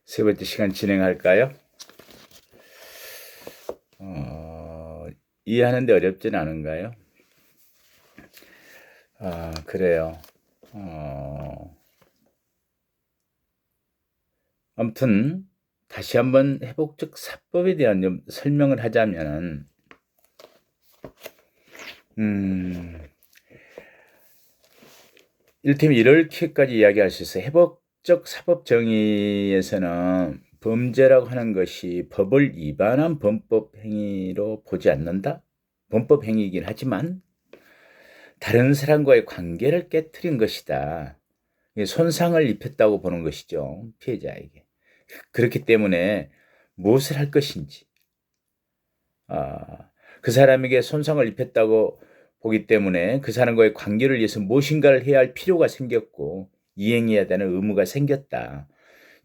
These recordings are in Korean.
세 번째 시간 진행할까요? 이해하는데 어렵진 않은가요? 그래요. 아무튼 다시 한번 회복적 사법에 대한 좀 설명을 하자면은 이를테면 이렇게까지 이야기할 수 있어요. 회복적 사법 정의에서는 범죄라고 하는 것이 법을 위반한 범법 행위로 보지 않는다. 범법 행위이긴 하지만 다른 사람과의 관계를 깨트린 것이다. 손상을 입혔다고 보는 것이죠. 피해자에게. 그렇기 때문에 무엇을 할 것인지, 그 사람에게 손상을 입혔다고 보기 때문에 그 사람과의 관계를 위해서 무엇인가를 해야 할 필요가 생겼고 이행해야 되는 의무가 생겼다.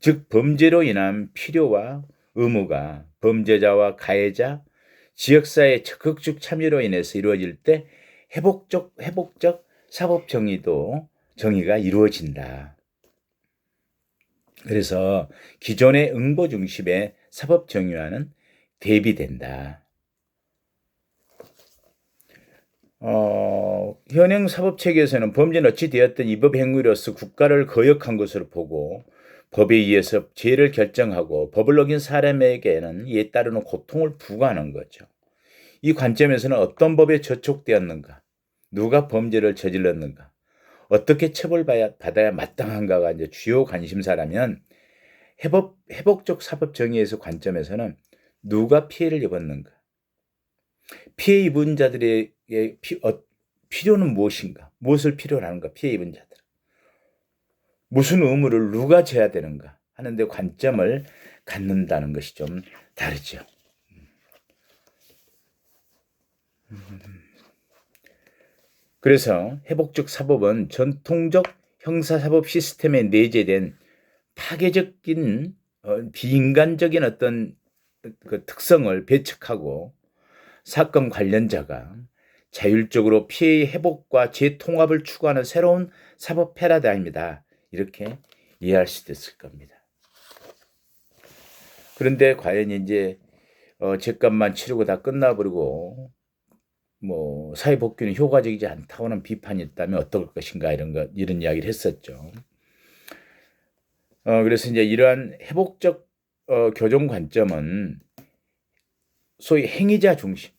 즉 범죄로 인한 필요와 의무가 범죄자와 가해자, 지역사회의 적극적 참여로 인해서 이루어질 때 회복적 사법 정의가 이루어진다. 그래서 기존의 응보 중심의 사법 정의와는 대비된다. 현행 사법체계에서는 범죄는 어찌 되었든 위법 행위로서 국가를 거역한 것으로 보고 법에 의해서 죄를 결정하고 법을 어긴 사람에게는 이에 따르는 고통을 부과하는 거죠. 이 관점에서는 어떤 법에 저촉되었는가, 누가 범죄를 저질렀는가, 어떻게 처벌받아야 마땅한가가 이제 주요 관심사라면 회복적 사법 정의에서 관점에서는 누가 피해를 입었는가, 피해 입은 자들에게 필요는 무엇인가, 무엇을 필요로 하는가, 피해 입은 자들, 무슨 의무를 누가 져야 되는가 하는 데 관점을 갖는다는 것이 좀 다르죠. 그래서 회복적 사법은 전통적 형사사법 시스템에 내재된 파괴적인 비인간적인 어떤 그 특성을 배척하고 사건 관련자가 자율적으로 피해의 회복과 재통합을 추구하는 새로운 사법 패러다임이다. 이렇게 이해할 수도 있을 겁니다. 그런데 과연 이제 죄값만 치르고 다 끝나버리고 뭐 사회복귀는 효과적이지 않다고는 비판이 있다면 어떨 것인가 이런 이야기를 했었죠. 그래서 이제 이러한 회복적 교정 관점은 소위 행위자 중심,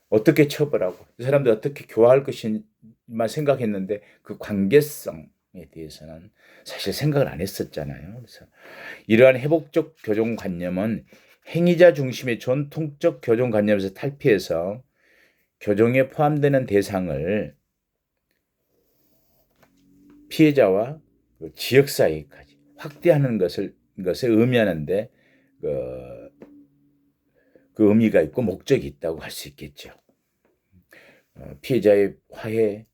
어떻게 처벌하고 이 사람들 어떻게 교화할 것인만 생각했는데 그 관계성에 대해서는 사실 생각을 안 했었잖아요. 그래서 이러한 회복적 교정 관념은 행위자 중심의 전통적 교정 관념에서 탈피해서 교정에 포함되는 대상을 피해자와 지역사회까지 확대하는 것을 의미하는데 그 의미가 있고 목적이 있다고 할 수 있겠죠. 피해자의 화해,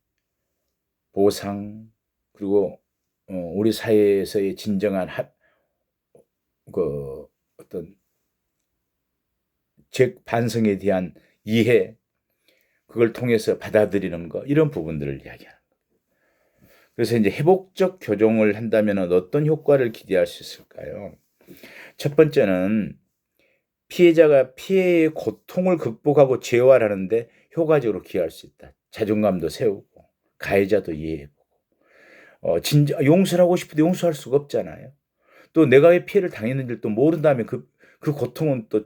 보상, 그리고 우리 사회에서의 진정한 어떤 반성에 대한 이해, 그걸 통해서 받아들이는 것, 이런 부분들을 이야기하는 거예요. 그래서 이제 회복적 교정을 한다면 어떤 효과를 기대할 수 있을까요? 첫 번째는 피해자가 피해의 고통을 극복하고 재활하는데 효과적으로 기여할 수 있다. 자존감도 세우고 가해자도 이해해보고 진짜 용서를 하고 싶어도 용서할 수가 없잖아요. 또 내가 왜 피해를 당했는지를 또 모른 다음에 그 고통은 또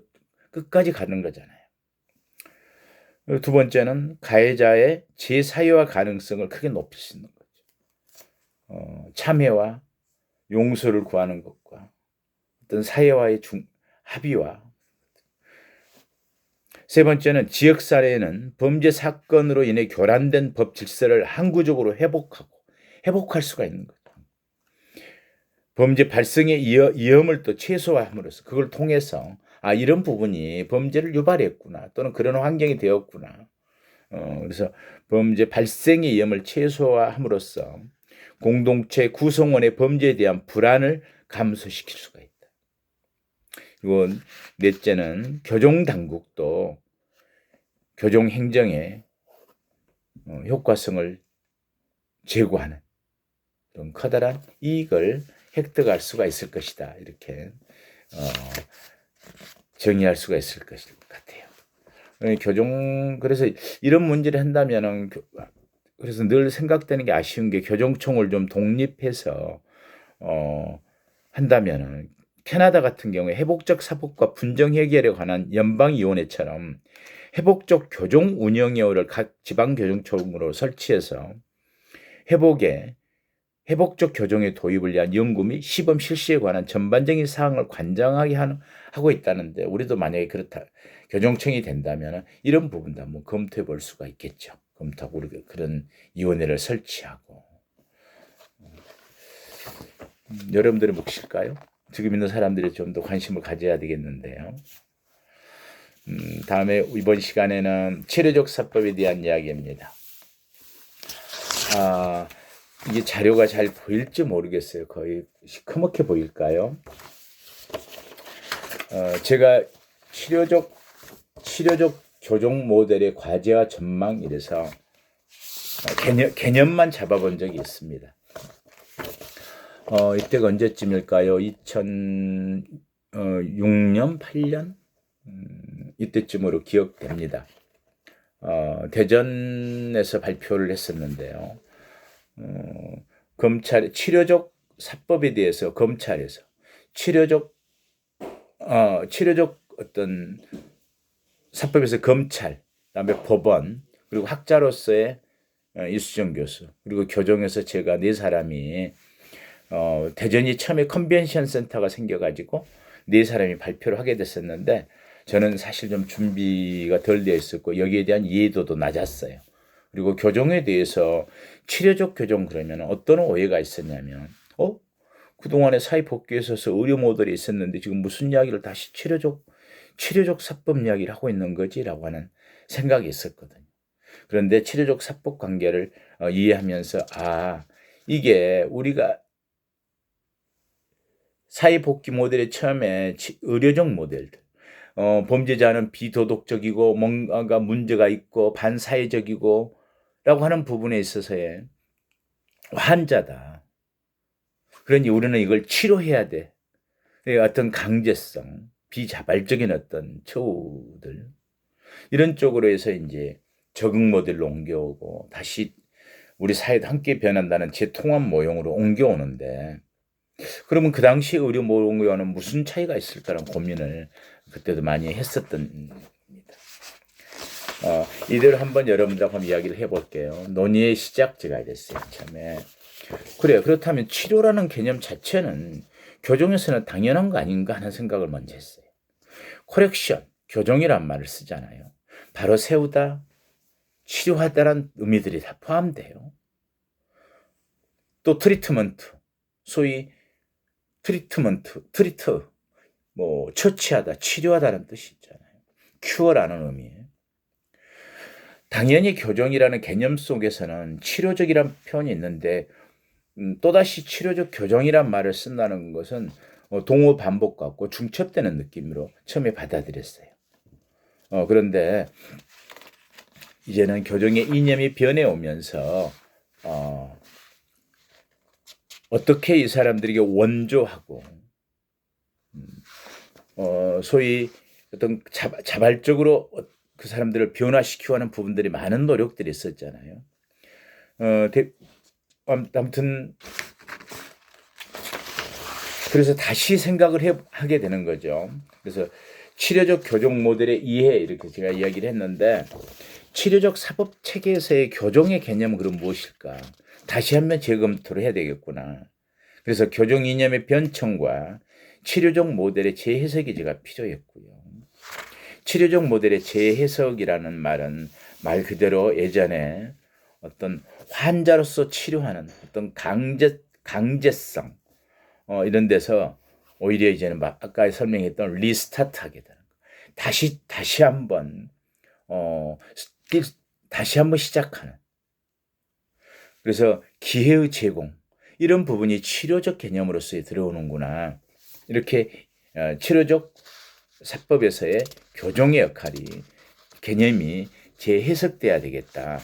끝까지 가는 거잖아요. 두 번째는 가해자의 재사유화 가능성을 크게 높일 수 있는 거죠. 참회와 용서를 구하는 것과 어떤 사회와의 합의와, 세 번째는 지역사회에는 범죄 사건으로 인해 교란된 법 질서를 항구적으로 회복할 수가 있는 거죠. 범죄 발생의 위험을 또 최소화함으로써 그걸 통해서 이런 부분이 범죄를 유발했구나, 또는 그런 환경이 되었구나. 그래서 범죄 발생의 위험을 최소화함으로써 공동체 구성원의 범죄에 대한 불안을 감소시킬 수가 있다. 그리고 넷째는 교정당국도 교정행정의 효과성을 제고하는 그런 커다란 이익을 획득할 수가 있을 것이다. 이렇게 정의할 수가 있을 것 같아요. 그래서 이런 문제를 한다면은, 그래서 늘 생각되는 게 아쉬운 게 교정총을 좀 독립해서 한다면은, 캐나다 같은 경우에 회복적 사법과 분쟁 해결에 관한 연방위원회처럼 회복적 교정 운영위원회를 각 지방교정청으로 설치해서 회복적 교정의 도입을 위한 연구 및 시범 실시에 관한 전반적인 사항을 관장하게 하고 있다는데, 우리도 만약에 그렇다, 교정청이 된다면 이런 부분도 한번 검토해 볼 수가 있겠죠. 검토하고 우리가 그런 위원회를 설치하고. 여러분들의 몫일까요? 지금 있는 사람들이 좀 더 관심을 가져야 되겠는데요. 다음에 이번 시간에는 치료적 사법에 대한 이야기입니다. 이게 자료가 잘 보일지 모르겠어요. 거의 시커멓게 보일까요? 제가 치료적 교정 모델의 과제와 전망 이래서 개념만 잡아본 적이 있습니다. 이때가 언제쯤일까요? 2006년, 8년? 이때쯤으로 기억됩니다. 대전에서 발표를 했었는데요. 치료적 사법에 대해서 검찰에서 치료적 어떤 사법에서 검찰, 그다음에 법원, 그리고 학자로서의 이수정 교수, 그리고 교정에서 제가 네 사람이 대전이 처음에 컨벤션 센터가 생겨가지고 네 사람이 발표를 하게 됐었는데, 저는 사실 좀 준비가 덜 되어 있었고 여기에 대한 이해도도 낮았어요. 그리고 교정에 대해서 치료적 교정 그러면 어떤 오해가 있었냐면, 그동안에 사회복귀에 있어서 의료 모델이 있었는데 지금 무슨 이야기를 다시 치료적 사법 이야기를 하고 있는 거지라고 하는 생각이 있었거든요. 그런데 치료적 사법 관계를 이해하면서, 이게 우리가 사회복귀 모델의 처음에 의료적 모델들, 범죄자는 비도덕적이고 뭔가 문제가 있고 반사회적이고 라고 하는 부분에 있어서의 환자다. 그러니 우리는 이걸 치료해야 돼. 어떤 강제성, 비자발적인 어떤 처우들, 이런 쪽으로 해서 이제 적응 모델로 옮겨오고 다시 우리 사회도 함께 변한다는 재통합 모형으로 옮겨오는데, 그러면 그 당시 의료 모형과는 무슨 차이가 있을까라는 고민을 그때도 많이 했었던 겁니다. 이대로 한번 여러분들하고 한번 이야기를 해볼게요. 논의의 시작지가 됐어요, 처음에. 그래요. 그렇다면 치료라는 개념 자체는 교정에서는 당연한 거 아닌가 하는 생각을 먼저 했어요. 코렉션, 교정이란 말을 쓰잖아요. 바로 세우다, 치료하다라는 의미들이 다 포함돼요. 또 트리트먼트, 소위 처치하다, 치료하다라는 뜻이 있잖아요. 큐어라는 의미예요. 당연히 교정이라는 개념 속에서는 치료적이라는 표현이 있는데, 또다시 치료적 교정이란 말을 쓴다는 것은 동어 반복 같고 중첩되는 느낌으로 처음에 받아들였어요. 그런데 이제는 교정의 이념이 변해오면서 어떻게 이 사람들에게 원조하고 소위 어떤 자발적으로 그 사람들을 변화시키고 하는 부분들이 많은 노력들이 있었잖아요. 아무튼 그래서 다시 생각을 하게 되는 거죠. 그래서 치료적 교정 모델의 이해, 이렇게 제가 이야기를 했는데, 치료적 사법 체계에서의 교정의 개념은 그럼 무엇일까? 다시 한번 재검토를 해야 되겠구나. 그래서 교정 이념의 변청과 치료적 모델의 재해석이 제가 필요했고요. 치료적 모델의 재해석이라는 말은 말 그대로 예전에 어떤 환자로서 치료하는 어떤 강제성, 이런 데서 오히려 이제는 아까 설명했던 리스타트 하게 되는 거. 다시 한번 시작하는. 그래서 기회의 제공, 이런 부분이 치료적 개념으로서 들어오는구나. 이렇게 치료적 사법에서의 교정의 역할이, 개념이 재해석돼야 되겠다.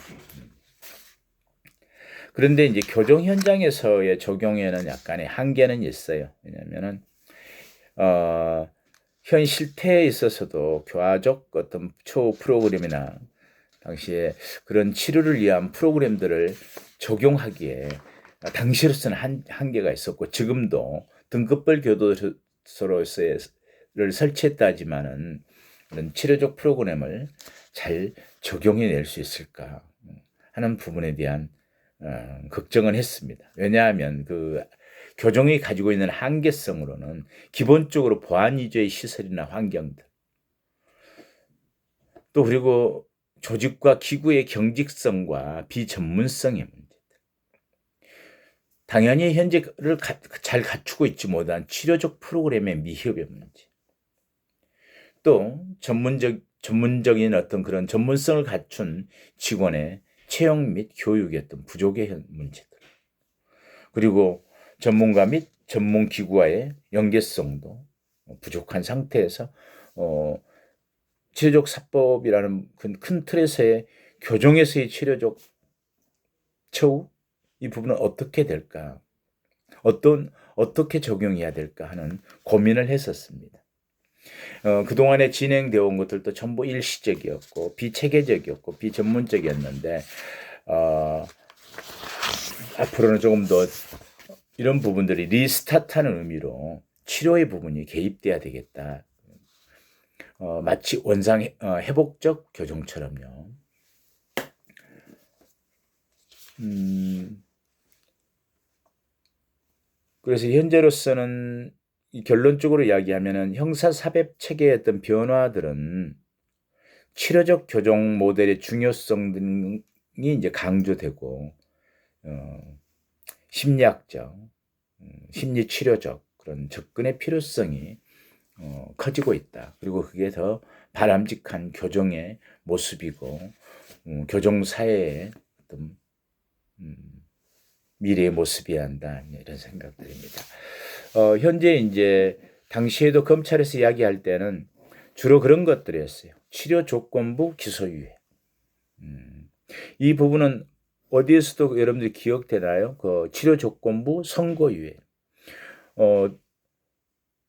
그런데 이제 교정 현장에서의 적용에는 약간의 한계는 있어요. 왜냐하면은 현 실태에 있어서도 교화적 어떤 처우 프로그램이나 당시에 그런 치료를 위한 프로그램들을 적용하기에 당시로서는 한계가 있었고, 지금도 등급별 교도소로서를 설치했다 하지만은 그런 치료적 프로그램을 잘 적용해낼 수 있을까 하는 부분에 대한 걱정은 했습니다. 왜냐하면 그 교정이 가지고 있는 한계성으로는 기본적으로 보안 위주의 시설이나 환경들, 또 그리고 조직과 기구의 경직성과 비전문성의 문제, 당연히 현재를 잘 갖추고 있지 못한 치료적 프로그램의 미흡의 문제, 또 전문적인 어떤 그런 전문성을 갖춘 직원의 채용 및 교육의 어떤 부족의 문제들, 그리고 전문가 및 전문 기구와의 연계성도 부족한 상태에서 치료적 사법이라는 큰 틀에서의 교정에서의 치료적 처우, 이 부분은 어떻게 될까? 어떻게 적용해야 될까 하는 고민을 했었습니다. 그동안에 진행되어 온 것들도 전부 일시적이었고 비체계적이었고 비전문적이었는데 앞으로는 조금 더 이런 부분들이 리스타트하는 의미로 치료의 부분이 개입돼야 되겠다. 마치 원상 회복적 교정처럼요. 그래서 현재로서는 결론적으로 이야기하면은 형사사법 체계의 어떤 변화들은 치료적 교정 모델의 중요성 등이 이제 강조되고, 심리학적, 심리치료적 그런 접근의 필요성이 커지고 있다. 그리고 그게 더 바람직한 교정의 모습이고, 교정 사회의 어떤 미래의 모습이어야 한다, 이런 생각들입니다. 현재 이제 당시에도 검찰에서 이야기할 때는 주로 그런 것들이었어요. 치료 조건부 기소유예. 이 부분은 어디에서도 여러분들이 기억되나요? 그 치료 조건부 선고유예.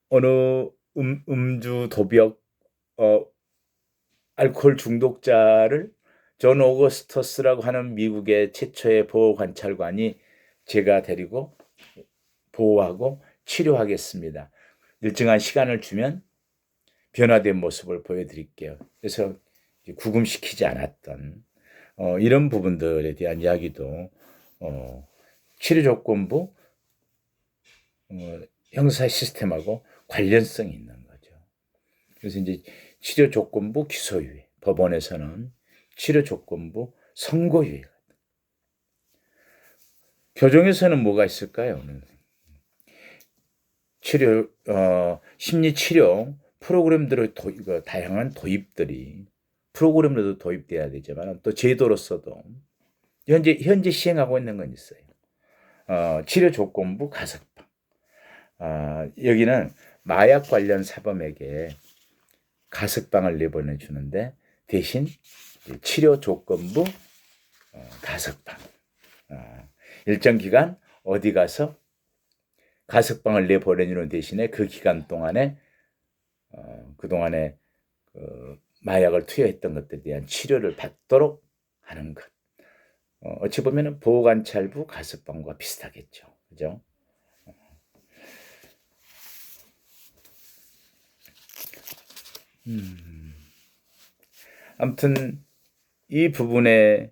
어느 음주 도벽 알코올 중독자를 존 오거스터스라고 하는 미국의 최초의 보호관찰관이 제가 데리고 보호하고 치료하겠습니다. 일정한 시간을 주면 변화된 모습을 보여드릴게요. 그래서 구금시키지 않았던 이런 부분들에 대한 이야기도 치료조건부 형사 시스템하고 관련성이 있는 거죠. 그래서 이제 치료조건부 기소유예, 법원에서는 치료조건부 선고유예. 교정에서는 뭐가 있을까요? 심리치료 프로그램들의 다양한 도입들이 프로그램으로도 도입돼야 되지만 또 제도로서도 현재 시행하고 있는 건 있어요. 치료조건부 가석방. 여기는 마약 관련 사범에게 가석방을 내보내주는데 대신 치료조건부 가석방. 일정 기간 어디 가서 가석방을 내보내주는 대신에 그 기간 동안에 그동안에 마약을 투여했던 것들에 대한 치료를 받도록 하는 것. 어찌 보면 보호관찰부 가석방과 비슷하겠죠. 그죠? 아무튼 이 부분에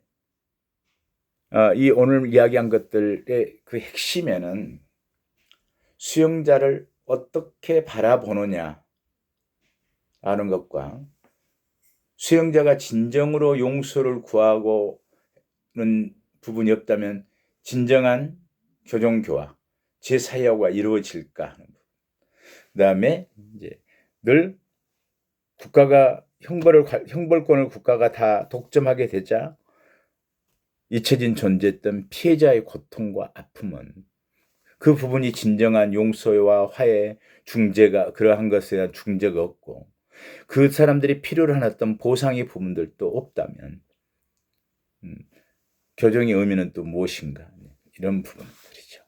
이 오늘 이야기한 것들의 그 핵심에는 수용자를 어떻게 바라보느냐 하는 것과 수용자가 진정으로 용서를 구하고는 부분이 없다면 진정한 교정교화, 재사회화가 이루어질까 하는 부분. 그다음에 이제 늘 국가가 형벌권을 국가가 다 독점하게 되자 잊혀진 존재했던 피해자의 고통과 아픔은 그 부분이 진정한 용서와 화해, 중재가 그러한 것에 대한 중재가 없고 그 사람들이 필요로 하는 어떤 보상의 부분들도 없다면 교정의 의미는 또 무엇인가? 이런 부분들이죠.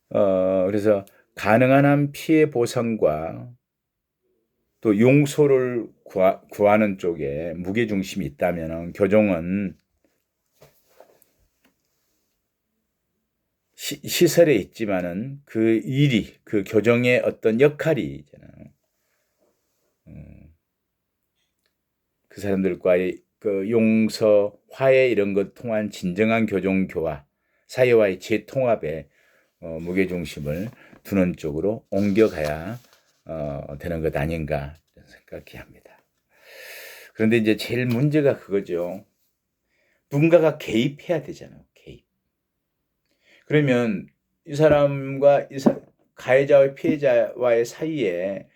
그래서 가능한 한 피해 보상과 또 용서를 구하는 쪽에 무게중심이 있다면 교종은 시설에 있지만은 그 일이, 그 교정의 어떤 역할이 있잖아요. 그 사람들과의 그 용서, 화해 이런 것 통한 진정한 교정 교화, 사회와의 재통합에 무게중심을 두는 쪽으로 옮겨가야 되는 것 아닌가 생각해 합니다. 그런데 이제 제일 문제가 그거죠. 누군가가 개입해야 되잖아요. 개입. 그러면 이 사람과 가해자와 피해자와의 사이에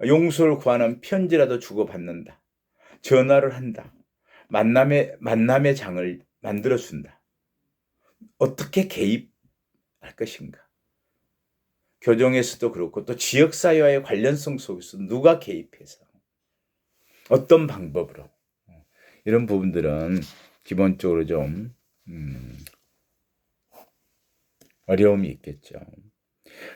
용서를 구하는 편지라도 주고받는다. 전화를 한다. 만남의 장을 만들어준다. 어떻게 개입할 것인가? 교정에서도 그렇고 또 지역사회와의 관련성 속에서 누가 개입해서 어떤 방법으로 이런 부분들은 기본적으로 좀 어려움이 있겠죠.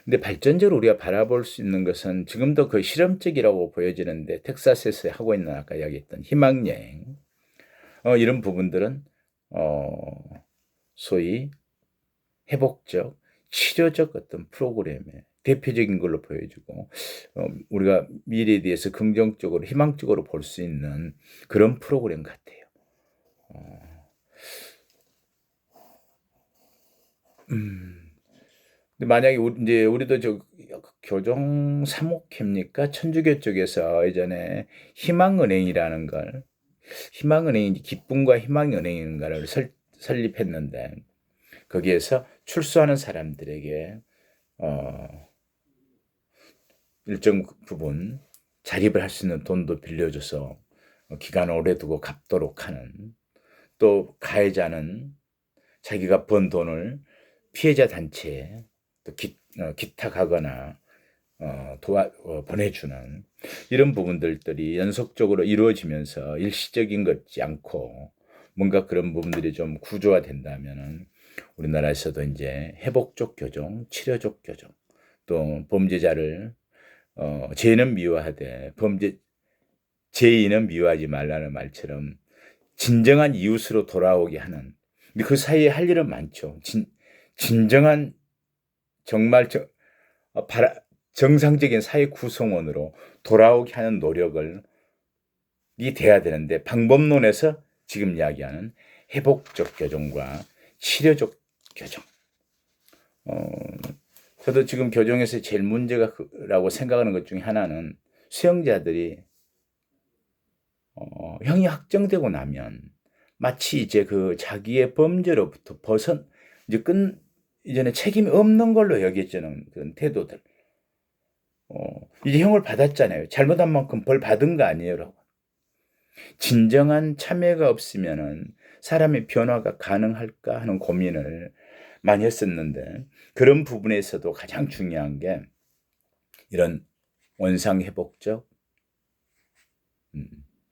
근데 발전적으로 우리가 바라볼 수 있는 것은 지금도 그 실험적이라고 보여지는데 텍사스에서 하고 있는 아까 이야기했던 희망여행 이런 부분들은 소위 회복적, 치료적 어떤 프로그램의 대표적인 걸로 보여지고 우리가 미래에 대해서 긍정적으로 희망적으로 볼 수 있는 그런 프로그램 같아요. 근데 만약에 이제 우리도 저 교정 사목회입니까? 천주교 쪽에서 예전에 희망은행이라는 걸 희망은행이 기쁨과 희망은행인가를 설립했는데 거기에서 출소하는 사람들에게 일정 부분 자립을 할 수 있는 돈도 빌려줘서 기간을 오래 두고 갚도록 하는 또 가해자는 자기가 번 돈을 피해자 단체에 또 기탁하거나 보내주는 이런 부분들이 연속적으로 이루어지면서 일시적인 것지 않고 뭔가 그런 부분들이 좀 구조화된다면은 우리나라에서도 이제 회복적 교정, 치료적 교정, 또 범죄자를 죄는 미워하되 죄인은 미워하지 말라는 말처럼 진정한 이웃으로 돌아오게 하는. 근데 그 사이에 할 일은 많죠. 진정한 정말 정상적인 사회 구성원으로 돌아오게 하는 노력을 이 돼야 되는데 방법론에서 지금 이야기하는 회복적 교정과 치료적 교정. 저도 지금 교정에서 제일 문제가라고 생각하는 것 중에 하나는 수용자들이 형이 확정되고 나면 마치 이제 그 자기의 범죄로부터 이제 이전에 책임이 없는 걸로 여겨지는 그런 태도들. 이제 형을 받았잖아요. 잘못한 만큼 벌 받은 거 아니에요. 진정한 참여가 없으면은 사람의 변화가 가능할까 하는 고민을 많이 했었는데 그런 부분에서도 가장 중요한 게 이런 원상회복적,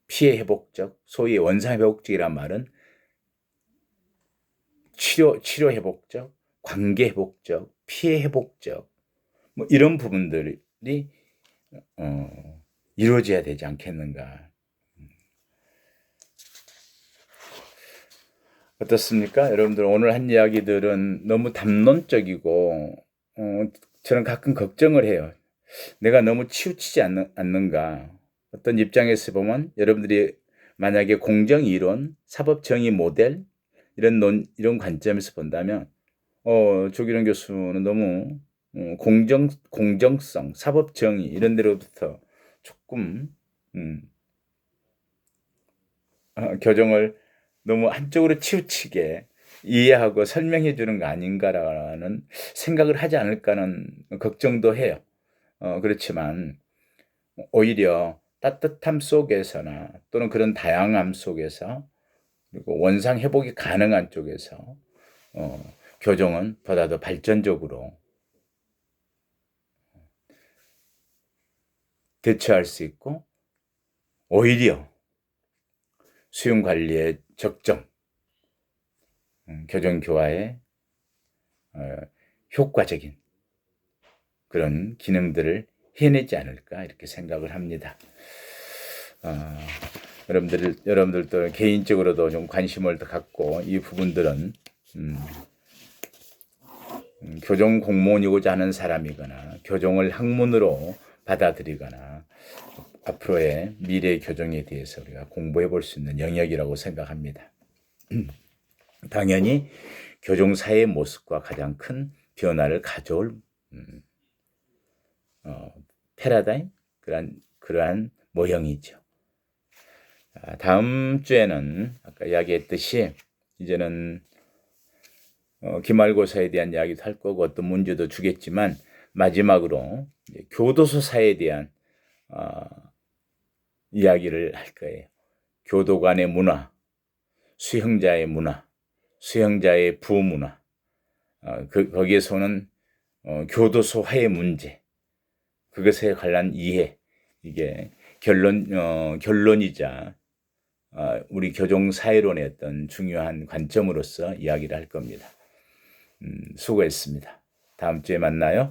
피해회복적, 소위 원상회복적이란 말은 치료회복적, 관계회복적, 피해회복적 뭐 이런 부분들이 이루어져야 되지 않겠는가. 어떻습니까? 여러분들 오늘 한 이야기들은 너무 담론적이고 저는 가끔 걱정을 해요. 내가 너무 치우치지 않는가. 어떤 입장에서 보면 여러분들이 만약에 공정이론, 사법정의 모델 이런 관점에서 본다면 조기룡 교수는 너무 공정성, 사법정의 이런 데로부터 조금 교정을 너무 한쪽으로 치우치게 이해하고 설명해 주는 거 아닌가라는 생각을 하지 않을까는 걱정도 해요. 그렇지만 오히려 따뜻함 속에서나 또는 그런 다양함 속에서 그리고 원상 회복이 가능한 쪽에서 교정은 보다 더 발전적으로 대처할 수 있고 오히려 수용 관리의 적정, 교정 교화의 효과적인 그런 기능들을 해내지 않을까 이렇게 생각을 합니다. 여러분들도 개인적으로도 좀 관심을 더 갖고 이 부분들은 교정 공무원이고자 하는 사람이거나 교정을 학문으로 받아들이거나 앞으로의 미래 교정에 대해서 우리가 공부해 볼 수 있는 영역이라고 생각합니다. 당연히 교정사의 모습과 가장 큰 변화를 가져올 패러다임 그러한 모형이죠. 다음 주에는 아까 이야기했듯이 이제는 기말고사에 대한 이야기도 할 거고 어떤 문제도 주겠지만 마지막으로 교도소사에 대한 이야기를 할 거예요. 교도 간의 문화, 수형자의 문화, 수형자의 부문화, 거기에서는 교도소화의 문제, 그것에 관한 이해, 이게 결론이자 우리 교정사회론의 어떤 중요한 관점으로서 이야기를 할 겁니다. 수고했습니다. 다음 주에 만나요.